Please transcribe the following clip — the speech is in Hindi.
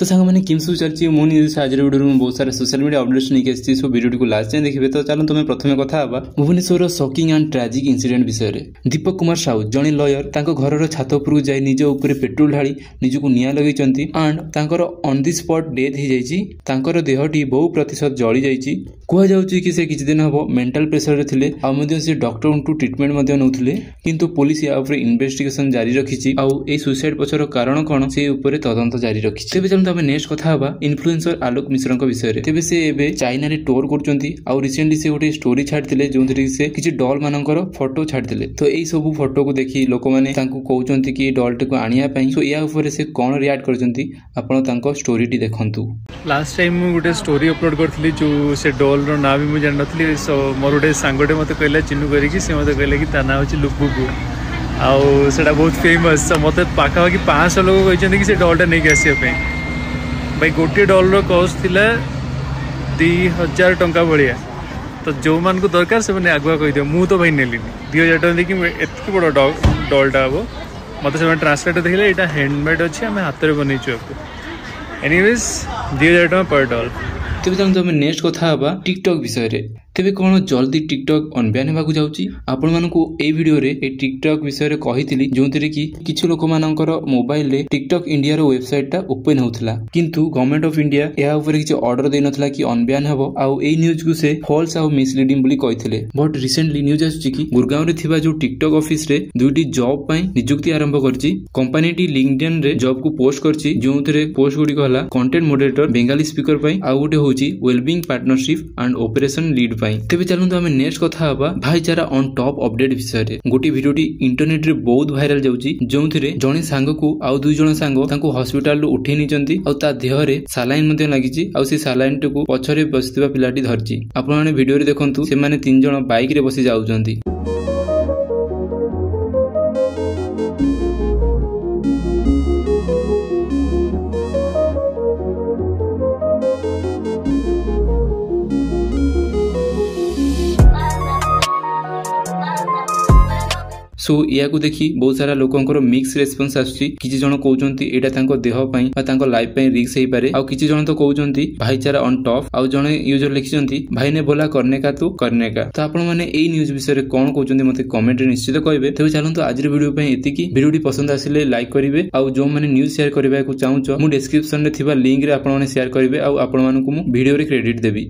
तो सांग मैंने किम सब चलती मो निज आज वीडियो में बहुत सारा सोशल मीडिया अपडेट्स नहीं आसी सब वीडियो को लास्ट जाए देखिए। तो चलो तुम प्रथम कथा Bhubaneswar shocking and tragic incident विषय में। दीपक कुमार साहू जड़े लयर घर छात उपरକୁ जाई निज ऊपर पेट्रोल ढाली निजको निया लगेचंती एंड तांकर ऑन दी स्पॉट डेथ हो जाइछि। तांकर देहटी बहु प्रतिशत जली जाइछि। कुआ जाउछि कि से किछि दिन हबो मेंटल प्रेशर रे थिले आ मध्ये से डॉक्टर उनटू ट्रीटमेंट मध्ये नउथिले किंतु पुलिस या ऊपर इन्वेस्टिगेशन जारी रखिछि। आ ए सुसाइड पछर कारण कोन से ऊपर तदंत जारी रखिछि। तेबे चलते हमें नेक्स्ट कथा हबा इन्फ्लुएंसर आलोक मिश्र विषय में। तेबे से एबे चाइना रे टूर करचंती आ रिसेंटली से गोटे स्टोरी छाड़थिले जोंथि से किछि डॉल मानकर फोटो छाड़थिले। तो एई सब फोटो को देखि लोक माने तांको कहउचंती कि डॉल टे को आनिया पई। सो या ऊपर से कोन रिएक्ट करचंती आपण तांको स्टोरी टी देखंतु। लास्ट टाइम मु गोटे स्टोरी अपलोड करथिली जो से डॉल रो ना भी मु जान नथली। सो मोर गोटे सांगटे मते कहला चिन्नु करी कि से मते कहले कि ता ना होची लुबुबु आउ सेटा बहुत फेमस। मते पाखा कि 500 लोग कहचंती कि से डॉलटा नै के आसी पे भाई गोटे डॉल रो कॉस्ट थिला 2000 टंका भलिया। तो जो मान को दरकार से माने आगुआ कहि दियो मु तो भाई नेली 2000 टंका देखि एतकी बड़ डॉलटा हबो। मते से ट्रांसलेट देखले एटा हैंडमेड अछि हमें हाथ रे बनैछु आपको। एनीवेज 2000 टंका पर डॉल। तेबे चलते हमें नेक्स्ट कथा हबा टिकटॉक विषय रे। तेबे कोन जल्दी टिकटॉक अनब्यान हेबाकू जाउची। आपण मानकू ए वीडियो रे ए टिकटॉक विषय रे कहितली जोंतरे कि किछु लोक मानकर मोबाइल रे टिकटॉक इंडिया रो वेबसाइट ता ओपन होथला किंतु गवर्नमेंट ऑफ इंडिया या ऊपर किछु ऑर्डर दे नथला कि अनब्यान हेबो। आ ए न्यूज को से फॉल्स आ मिसलीडिंग बोली कहितले। बट रिसेंटली न्यूज आछी कि गुरगांव रे थिबा जो टिकटॉक ऑफिस रे दुईटी जॉब पई नियुक्ति आरंभ करची। कंपनी टी लिंक्डइन रे जॉब को पोस्ट करची जोंतरे पोस्ट गुडी कहला कंटेंट मॉडरेटर बेंगाली स्पीकर पई आ गोटे होची wellbeing partnership and operation lead पई। तेबे चलंतु हमें नेक्स्ट कथा हबा भाईचारा ऑन टॉप अपडेट विषय रे। गोटी वीडियोटी इंटरनेट रे बहुत वायरल जाउची जोंथिरे जणे सांग को आ दुई जण सांग तांको हॉस्पिटल रो उठे निचंती आ ता देह रे सालाइन मध्ये लागिची आ से सालाइन टको पछरे बसितबा पिलाटी धरची। आपण माने वीडियो रे देखंतु से माने 3 जण बाइक रे बसी जाउचंती। सो या को देखी बहुत सारा लोकंकर मिक्स रेस्पॉन्स आछी। किछि जण कहउचंती एटा तांको देह पई आ तांको लाइफ पई रिस्क हेई पारे आ किछि जण तो कहउचंती भाईचारा ऑन टॉप आ जणे यूजर लिखिचंती भाई ने बोला करने का तू करने का। तो आपण माने एई न्यूज़ विषय रे कोन कहउचंती मते कमेंट रे निश्चित कहबे। तेबे चलंतु आज रे वीडियो पई एतिकी। वीडियोटी पसंद आसिले लाइक करिवे आ जो माने न्यूज़ शेयर करबा को चाहूचो मु डिस्क्रिप्शन रे थिबा लिंक रे आपण माने शेयर करिवे आ आपण मानकु मु वीडियो रे क्रेडिट देबी।